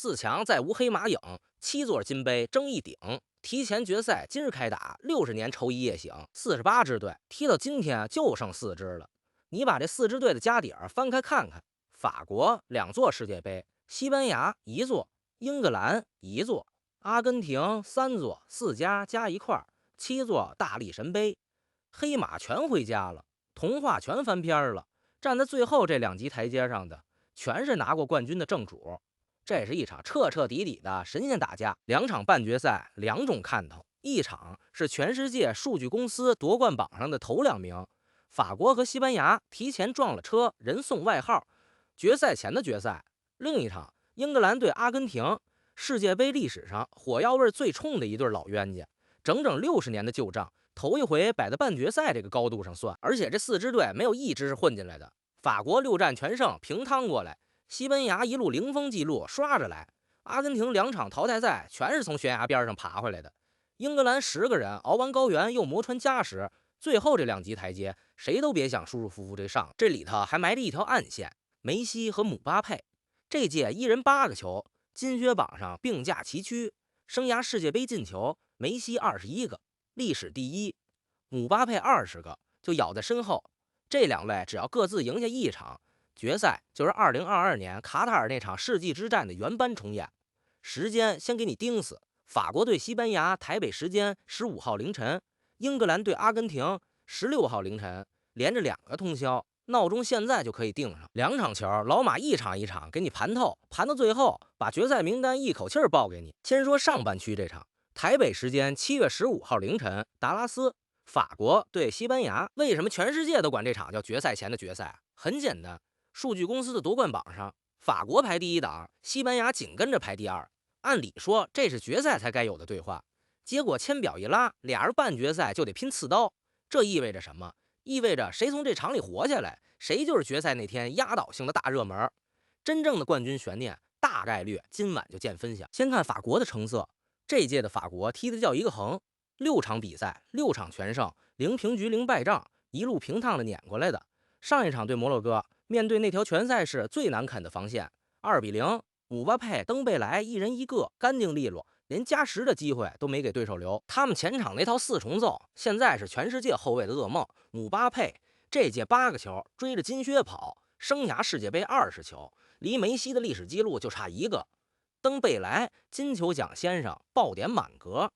四强再无黑马影，7座金杯争一顶。提前决赛今日开打，60年愁一夜醒。48支队踢到今天就剩4支了。你把这4支队的家底儿翻开看看，法国2座世界杯，西班牙1座，英格兰1座，阿根廷3座，4家加一块儿7座大力神杯。黑马全回家了，童话全翻篇了。站在最后这2级台阶上的，全是拿过冠军的正主。这是一场彻彻底底的神仙打架，2场半决赛2种看头。一场是全世界数据公司夺冠榜上的头2名，法国和西班牙提前撞了车，人送外号决赛前的决赛。另一场英格兰对阿根廷，世界杯历史上火药味最冲的一对老冤家，整整60年的旧账，头一回摆在半决赛这个高度上算。而且这4支队没有一支是混进来的，法国6战全胜平趟过来，西班牙一路零封记录刷着来，阿根廷2场淘汰赛全是从悬崖边上爬回来的，英格兰10个人熬完高原又磨穿家什，最后这2级台阶谁都别想舒舒服服这上。这里头还埋着一条暗线，梅西和姆巴佩这届一人8个球，金靴榜上并驾齐驱，生涯世界杯进球梅西21个，历史第一，姆巴佩20个，就咬在身后。这2位只要各自赢下一场，决赛就是2022年卡塔尔那场世纪之战的原班重演。时间先给你盯死，法国对西班牙台北时间15号凌晨，英格兰对阿根廷16号凌晨，连着2个通宵。闹钟现在就可以定上，2场球，老马一场一场给你盘透，盘到最后把决赛名单一口气报给你。先说上半区这场，台北时间7月15号凌晨，达拉斯，法国对西班牙。为什么全世界都管这场叫决赛前的决赛？很简单，数据公司的夺冠榜上，法国排第1档，西班牙紧跟着排第2。按理说这是决赛才该有的对话，结果签表一拉，俩人半决赛就得拼刺刀。这意味着什么？意味着谁从这场里活下来，谁就是决赛那天压倒性的大热门。真正的冠军悬念大概率今晚就见分晓。先看法国的成色，这届的法国踢的叫一个横，6场比赛6场全胜，0平局0败仗，一路平趟的撵过来的。上一场对摩洛哥，面对那条全赛事最难啃的防线，2比0，姆巴佩、登贝莱一人一个，干净利落，连加时的机会都没给对手留。他们前场那套4重奏，现在是全世界后卫的噩梦。姆巴佩这届8个球，追着金靴跑，生涯世界杯20球，离梅西的历史记录就差1个。登贝莱金球奖先生，爆点满格。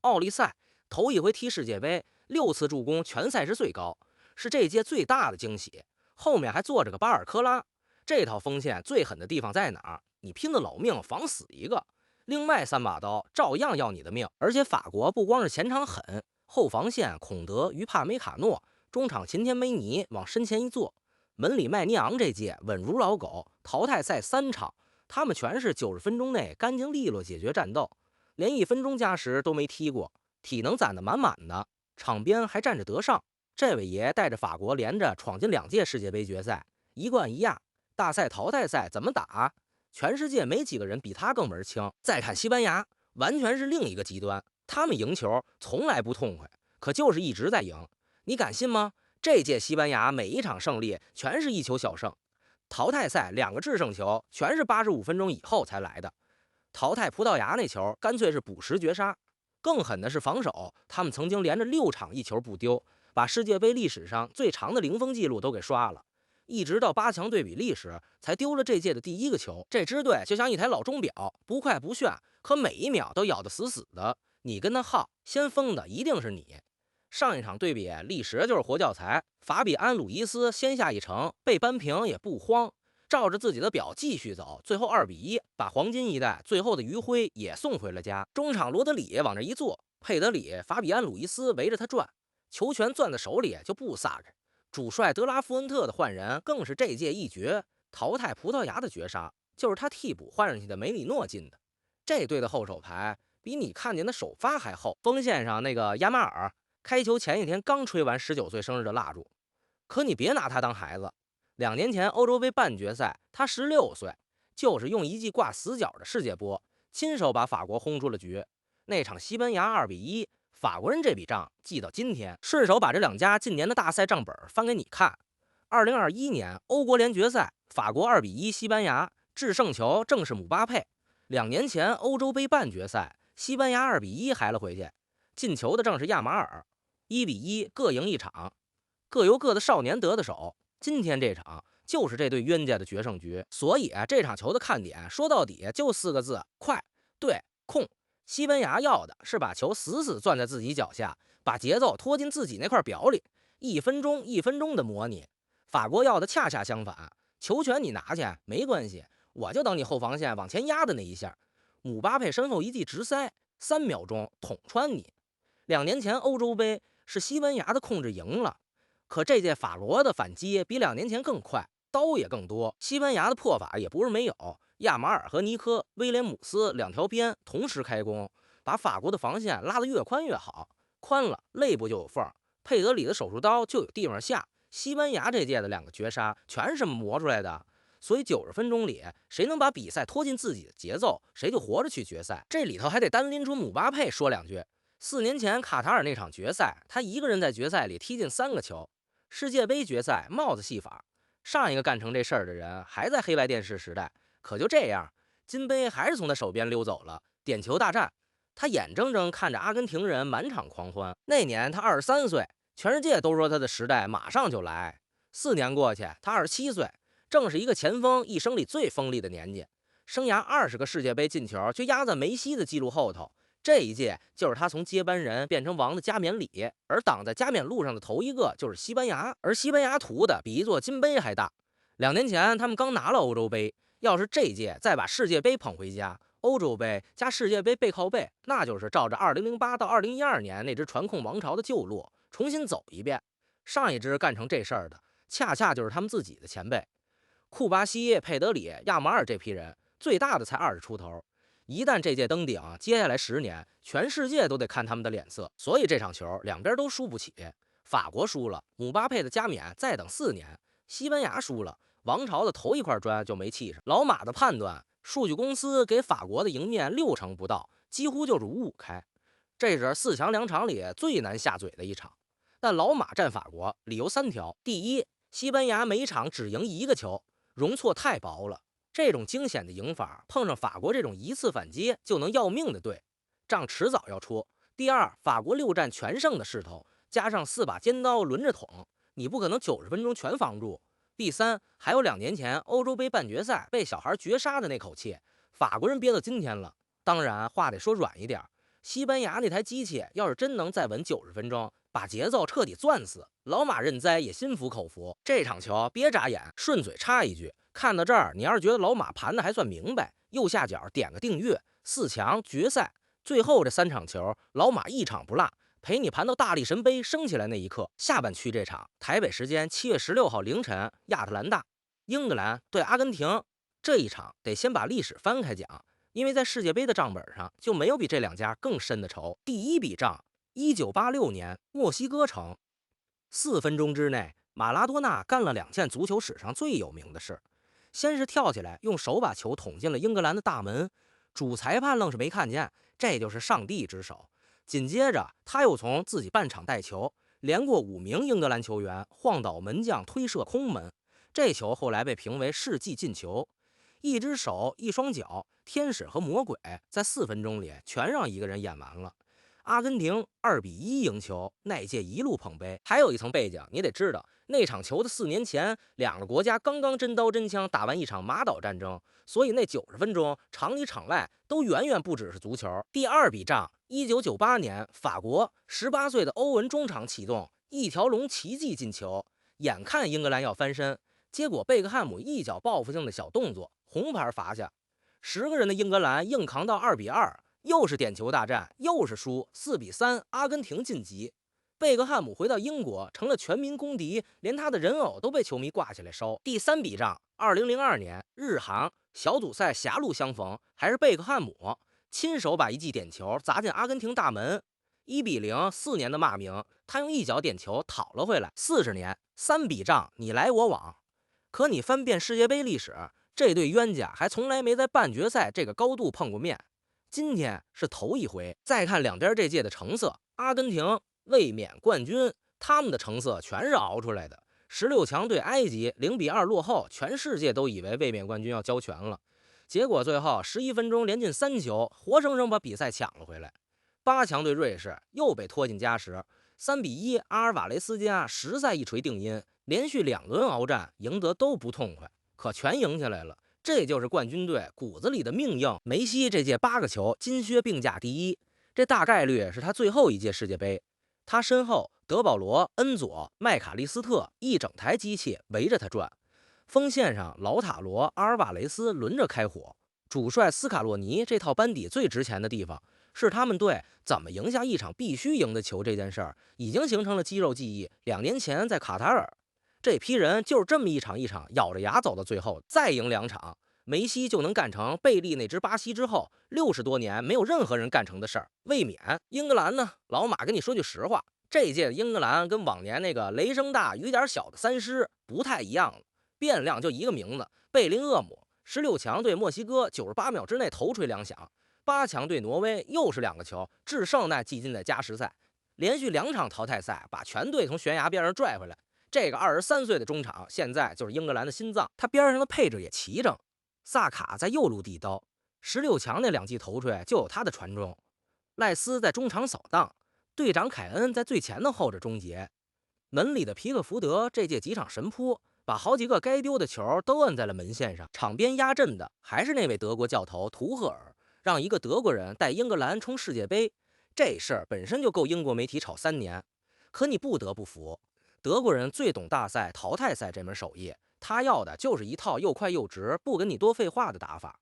奥利赛头一回踢世界杯，6次助攻，全赛事最高，是这届最大的惊喜。后面还坐着个巴尔科拉，这套锋线最狠的地方在哪儿？你拼了老命防死一个，另外3把刀照样要你的命。而且法国不光是前场狠，后防线孔德、于帕梅卡诺，中场秦天梅尼往身前一坐，门里麦尼昂这届稳如老狗，淘汰赛3场，他们全是90分钟内干净利落解决战斗，连1分钟加时都没踢过，体能攒得满满的，场边还站着德尚。这位爷带着法国连着闯进2届世界杯决赛，1冠1亚，大赛淘汰赛怎么打？全世界没几个人比他更门清。再看西班牙，完全是另一个极端，他们赢球从来不痛快，可就是一直在赢。你敢信吗？这届西班牙每一场胜利全是1球小胜，淘汰赛2个制胜球全是85分钟以后才来的，淘汰葡萄牙那球干脆是补时绝杀。更狠的是防守，他们曾经连着6场1球不丢，把世界杯历史上最长的零封记录都给刷了，一直到8强对比利时才丢了这届的第1个球。这支队就像一台老钟表，不快不炫，可每一秒都咬得死死的，你跟他耗，先疯的一定是你。上一场对比历时就是活教材，法比安·鲁伊斯先下一城，被扳平也不慌，照着自己的表继续走，最后2比1，把黄金一代最后的余晖也送回了家。中场罗德里往这一坐，佩德里、法比安·鲁伊斯围着他转，球权攥在手里就不撒开。主帅德拉夫恩特的换人更是这届一绝，淘汰葡萄牙的绝杀就是他替补换上去的梅里诺进的。这队的后手牌比你看见的首发还厚。锋线上那个亚马尔，开球前一天刚吹完19岁生日的蜡烛，可你别拿他当孩子。2年前欧洲杯半决赛，他16岁，就是用一记挂死角的世界波，亲手把法国轰出了局。那场西班牙2比1，法国人这笔账记到今天。顺手把这2家近年的大赛账本翻给你看。2021年欧国联决赛，法国2比1西班牙，制胜球正是姆巴佩。2年前欧洲杯半决赛，西班牙2-1还了回去，进球的正是亚马尔，1-1各赢一场，各由各的少年得的手。今天这场就是这对冤家的决胜局，所以这场球的看点说到底就4个字：快、对、控。西班牙要的是把球死死攥在自己脚下，把节奏拖进自己那块表里，一分钟一分钟的模拟。法国要的恰恰相反，球权你拿去没关系，我就等你后防线往前压的那一下。姆巴佩身后一记直塞，3秒钟捅穿你。2年前欧洲杯是西班牙的控制赢了，可这届法国的反击比2年前更快，刀也更多。西班牙的破法也不是没有，亚马尔和尼科·威廉姆斯2条边同时开攻，把法国的防线拉得越宽越好，宽了内部就有缝，佩德里的手术刀就有地方下。西班牙这届的2个绝杀全是磨出来的，所以90分钟里，谁能把比赛拖进自己的节奏，谁就活着去决赛。这里头还得单拎出姆巴佩说2句。4年前卡塔尔那场决赛，他一个人在决赛里踢进3个球。世界杯决赛帽子戏法，上一个干成这事儿的人还在黑白电视时代，可就这样，金杯还是从他手边溜走了。点球大战，他眼睁睁看着阿根廷人满场狂欢。那年他23岁，全世界都说他的时代马上就来。4年过去，他27岁，正是一个前锋一生里最锋利的年纪。生涯20个世界杯进球，就压在梅西的记录后头。这一届就是他从接班人变成王的加冕礼，而挡在加冕路上的头一个就是西班牙，而西班牙图的比一座金杯还大。2年前他们刚拿了欧洲杯，要是这届再把世界杯捧回家，欧洲杯加世界杯背靠背，那就是照着2008到2012年那支传控王朝的旧路重新走一遍。上一支干成这事儿的，恰恰就是他们自己的前辈，库巴西、佩德里、亚马尔这批人，最大的才20出头。一旦这届登顶，接下来10年，全世界都得看他们的脸色。所以这场球两边都输不起。法国输了，姆巴佩的加冕再等4年；西班牙输了，王朝的头一块砖就没砌上。老马的判断，数据公司给法国的赢面60%不到，几乎就是5-5开。这是4强2场里最难下嘴的一场。但老马战法国，理由3条：第一，西班牙每场只赢1个球，容错太薄了。这种惊险的赢法，碰上法国这种一次反击就能要命的队，仗迟早要出。第二，法国6战全胜的势头，加上4把尖刀轮着捅，你不可能90分钟全防住。第三，还有2年前欧洲杯半决赛被小孩绝杀的那口气，法国人憋到今天了。当然，话得说软一点，西班牙那台机器要是真能再稳90分钟，把节奏彻底攥死，老马认栽也心服口服。这场球别眨眼，顺嘴插一句。看到这儿，你要是觉得老马盘的还算明白，右下角点个订阅，4强决赛最后这3场球，老马一场不落，陪你盘到大力神杯升起来那一刻。下半区这场，台北时间7月16号凌晨，亚特兰大，英格兰对阿根廷。这一场得先把历史翻开讲，因为在世界杯的账本上就没有比这2家更深的仇。第一笔账，1986年墨西哥城，4分钟之内，马拉多纳干了2件足球史上最有名的事。先是跳起来用手把球捅进了英格兰的大门，主裁判愣是没看见，这就是上帝之手。紧接着他又从自己半场带球，连过5名英格兰球员，晃倒门将推射空门，这球后来被评为世纪进球。一只手一双脚，天使和魔鬼在4分钟里全让一个人演完了。阿根廷2-1赢球，那届一路捧杯。还有一层背景，你得知道，那场球的4年前，2个国家刚刚真刀真枪打完一场马岛战争，所以那90分钟场里场外都远远不只是足球。第二笔账，1998年法国18岁的欧文中场启动一条龙奇迹进球，眼看英格兰要翻身，结果贝克汉姆一脚报复性的小动作，红牌罚下，10个人的英格兰硬扛到2-2。又是点球大战，又是输，4-3，阿根廷晋级。贝克汉姆回到英国，成了全民公敌，连他的人偶都被球迷挂起来烧。第三笔账，2002年日韩小组赛狭路相逢，还是贝克汉姆亲手把一记点球砸进阿根廷大门，1-0，4年的骂名，他用一脚点球讨了回来。40年，3笔账，你来我往。可你翻遍世界杯历史，这对冤家还从来没在半决赛这个高度碰过面。今天是头一回。再看两边这届的成色，阿根廷卫冕冠军，他们的成色全是熬出来的。16强对埃及0-2落后，全世界都以为卫冕冠军要交权了。结果最后11分钟连进3球，活生生把比赛抢了回来。8强对瑞士又被拖进加时，3-1，阿尔瓦雷斯加实在一锤定音，连续2轮鏖战，赢得都不痛快，可全赢下来了。这就是冠军队骨子里的命硬。梅西这届8个球金靴并驾第一，这大概率是他最后一届世界杯。他身后德保罗、恩佐、麦卡利斯特一整台机器围着他转，锋线上老塔罗、阿尔瓦雷斯轮着开火。主帅斯卡洛尼这套班底最值钱的地方是他们队怎么赢下一场必须赢的球这件事儿，已经形成了肌肉记忆。2年前在卡塔尔，这批人就是这么一场一场咬着牙走到最后，再赢2场，梅西就能干成贝利那支巴西之后60多年没有任何人干成的事儿。卫冕英格兰呢，老马跟你说句实话，这届的英格兰跟往年那个雷声大雨点小的三狮不太一样了，变量就一个名字，贝林厄姆。16强对墨西哥98秒之内头锤2响，8强对挪威又是2个球，制胜那季军在加时赛，连续2场淘汰赛把全队从悬崖边上拽回来。这个23岁的中场现在就是英格兰的心脏，他边上的配置也齐整。萨卡在右路递刀，16强那2记头锤就有他的传中。赖斯在中场扫荡，队长凯恩在最前的后者终结。门里的皮克福德这届几场神扑，把好几个该丢的球都摁在了门线上。场边压阵的还是那位德国教头图赫尔，让一个德国人带英格兰冲世界杯，这事儿本身就够英国媒体炒3年。可你不得不服，德国人最懂大赛淘汰赛这门手艺，他要的就是一套又快又直、不跟你多废话的打法。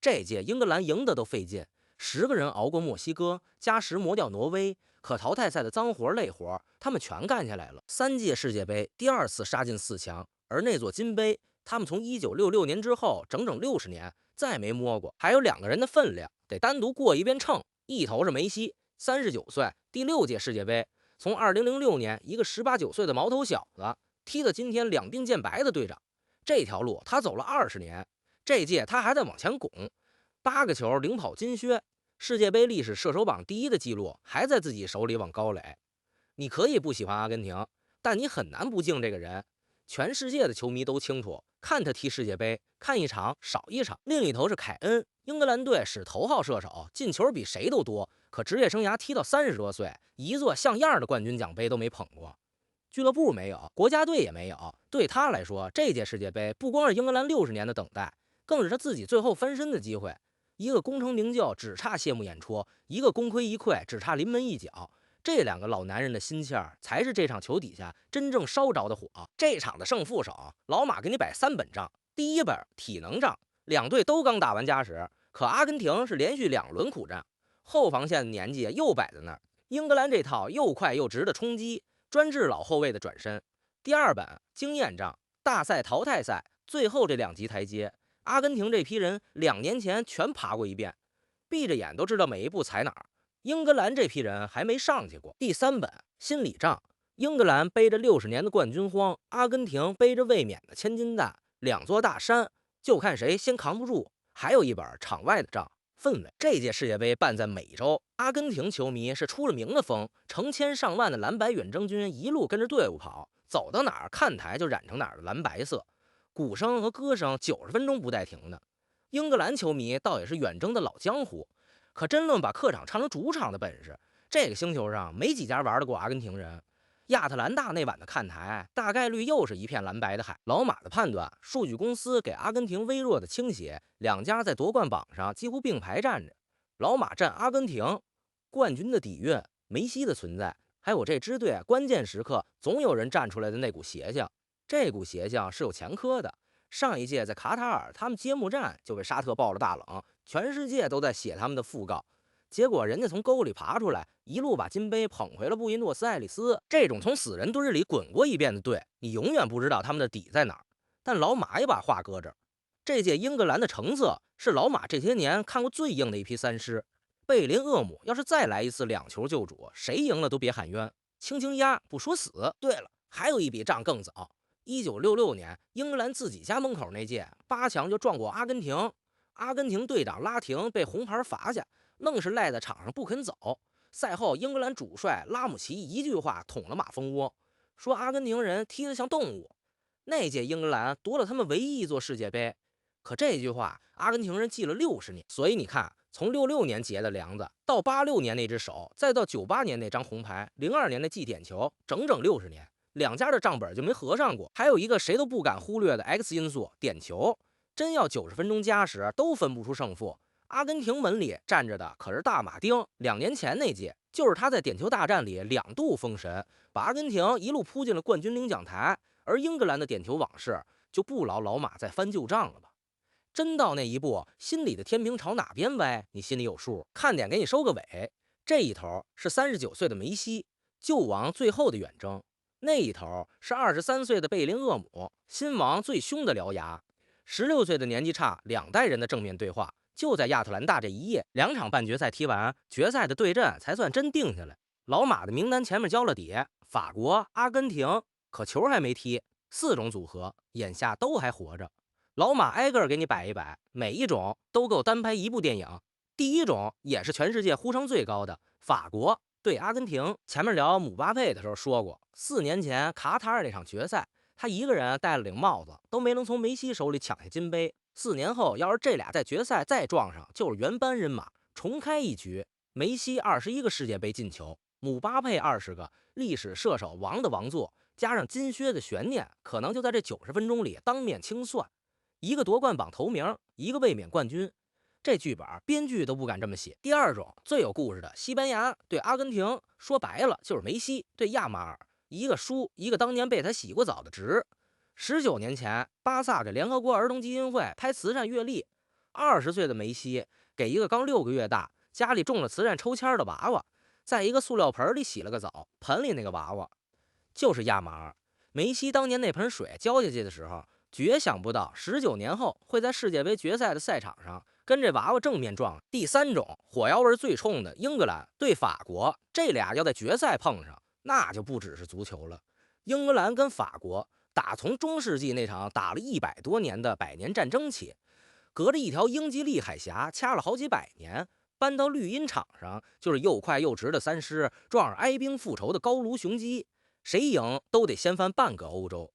这届英格兰赢得都费劲，10个人熬过墨西哥，加时磨掉挪威，可淘汰赛的脏活累活他们全干下来了。3届世界杯第2次杀进4强，而那座金杯他们从1966年之后整整60年再没摸过。还有2个人的分量得单独过一遍秤，一头是梅西，39岁，第6届世界杯，从2006年一个18、19岁的毛头小子踢到今天2鬓渐白的队长，这条路他走了20年，这届他还在往前拱，8个球领跑金靴，世界杯历史射手榜第1的记录还在自己手里往高垒。你可以不喜欢阿根廷，但你很难不敬这个人。全世界的球迷都清楚，看他踢世界杯，看一场少一场。另一头是凯恩，英格兰队是头号射手，进球比谁都多，可职业生涯踢到30多岁，一座像样的冠军奖杯都没捧过。俱乐部没有，国家队也没有，对他来说，这届世界杯不光是英格兰60年的等待，更是他自己最后翻身的机会。一个功成名就，只差谢幕演出；一个功亏一篑，只差临门一脚。这2个老男人的心气儿，才是这场球底下真正烧着的火。这场的胜负手，老马给你摆3本账。第一本体能账，2队都刚打完加时，可阿根廷是连续2轮苦战，后防线的年纪又摆在那儿。英格兰这套又快又直的冲击，专治老后卫的转身。第2本经验账，大赛淘汰赛最后这2级台阶，阿根廷这批人2年前全爬过一遍，闭着眼都知道每一步踩哪儿。英格兰这批人还没上去过。第3本心理账，英格兰背着60年的冠军荒，阿根廷背着卫冕的千斤担，2座大山，就看谁先扛不住。还有一本场外的账，氛围。这届世界杯办在美洲，阿根廷球迷是出了名的疯，成千上万的蓝白远征军一路跟着队伍跑，走到哪儿看台就染成哪儿的蓝白色，鼓声和歌声90分钟不带停的。英格兰球迷倒也是远征的老江湖，可真论把客场唱成主场的本事，这个星球上没几家玩得过阿根廷人。亚特兰大那晚的看台，大概率又是一片蓝白的海。老马的判断，数据公司给阿根廷微弱的倾斜，2家在夺冠榜上几乎并排站着。老马站阿根廷，冠军的底蕴，梅西的存在，还有这支队关键时刻总有人站出来的那股邪性。这股邪性是有前科的。上一届在卡塔尔，他们揭幕战就被沙特爆了大冷，全世界都在写他们的讣告。结果人家从沟里爬出来，一路把金杯捧回了布宜诺斯艾利斯。这种从死人堆里滚过一遍的队，你永远不知道他们的底在哪儿。但老马也把话搁这儿，这届英格兰的成色是老马这些年看过最硬的一批三狮。贝林厄姆要是再来一次2球救主，谁赢了都别喊冤，轻轻压不说死。对了，还有一笔账更早，1966年英格兰自己家门口那届8强就撞过阿根廷，阿根廷队长拉廷被红牌罚下，愣是赖在场上不肯走。赛后英格兰主帅拉姆齐一句话捅了马蜂窝，说阿根廷人踢得像动物。那届英格兰夺了他们唯一一座世界杯，可这句话阿根廷人记了60年，所以你看，从66年结的梁子，到86年那只手，再到98年那张红牌，02年那记点球，整整60年，两家的账本就没合上过。还有一个谁都不敢忽略的 X 因素，点球，真要90分钟加时都分不出胜负。阿根廷门里站着的可是大马丁，2年前那届就是他在点球大战里2度封神，把阿根廷一路扑进了冠军领奖台。而英格兰的点球往事就不劳老马再翻旧账了吧？真到那一步，心里的天平朝哪边歪，你心里有数。看点给你收个尾，这一头是39岁的梅西，旧王最后的远征；那一头是23岁的贝林厄姆，新王最凶的獠牙。16岁的年纪差，两代人的正面对话，就在亚特兰大这一夜。2场半决赛踢完，决赛的对阵才算真定下来。老马的名单前面交了底，法国、阿根廷，可球还没踢，4种组合眼下都还活着。老马挨个给你摆一摆，每一种都够单拍一部电影。第一种也是全世界呼声最高的，法国对阿根廷。前面聊姆巴佩的时候说过，4年前卡塔尔那场决赛，他一个人戴了顶帽子，都没能从梅西手里抢下金杯。4年后，要是这俩在决赛再撞上，就是原班人马，重开一局。梅西21个世界杯进球，姆巴佩20个，历史射手王的王座，加上金靴的悬念，可能就在这90分钟里当面清算。一个夺冠榜头名，一个卫冕冠军，这剧本编剧都不敢这么写。第二种最有故事的，西班牙对阿根廷，说白了就是梅西对亚马尔，一个输，一个当年被他洗过澡的值。19年前，巴萨给联合国儿童基金会拍慈善月历，20岁的梅西给一个刚6个月大、家里中了慈善抽签的娃娃，在一个塑料盆里洗了个澡，盆里那个娃娃就是亚马尔。梅西当年那盆水浇下去的时候，绝想不到19年后会在世界杯决赛的赛场上跟这娃娃正面撞。第三种火药味最冲的，英格兰对法国，这俩要在决赛碰上，那就不只是足球了。英格兰跟法国打从中世纪那场打了100多年的百年战争起，隔着一条英吉利海峡掐了好几百年，搬到绿茵场上就是又快又直的三狮撞上哀兵复仇的高卢雄鸡，谁赢都得掀翻半个欧洲。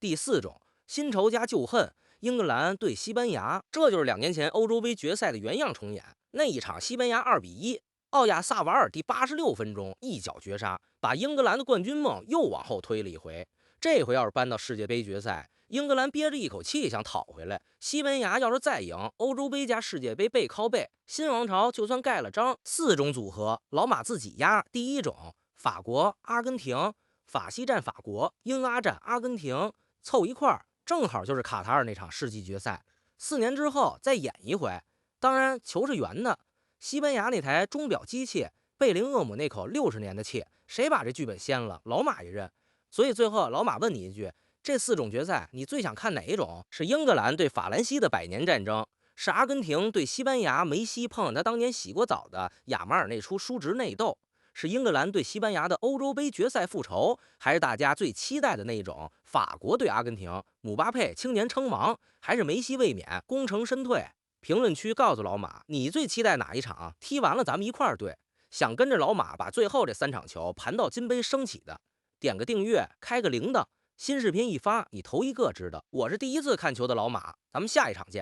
第四种新仇加旧恨，英格兰对西班牙，这就是2年前欧洲杯决赛的原样重演。那一场西班牙2-1，奥亚萨瓦尔第86分钟一脚绝杀，把英格兰的冠军梦又往后推了一回。这回要是搬到世界杯决赛，英格兰憋着一口气想讨回来，西班牙要是再赢，欧洲杯加世界杯背靠背，新王朝就算盖了章。4种组合，老马自己压。第一种，法国、阿根廷，法西战法国，英阿战阿根廷，凑一块儿，正好就是卡塔尔那场世纪决赛。4年之后再演一回，当然球是圆的。西班牙那台钟表机器，贝林厄姆那口60年的气，谁把这剧本掀了，老马也认。所以最后老马问你一句，这4种决赛你最想看哪一种？是英格兰对法兰西的百年战争，是阿根廷对西班牙梅西碰上他当年洗过澡的亚马尔那出叔侄内斗，是英格兰对西班牙的欧洲杯决赛复仇，还是大家最期待的那一种法国对阿根廷，姆巴佩青年称王，还是梅西卫冕功成身退？评论区告诉老马，你最期待哪一场？踢完了咱们一块儿对。想跟着老马把最后这3场球盘到金杯升起的，点个订阅，开个铃铛，新视频一发，你头一个知道。我是第一次看球的老马，咱们下一场见。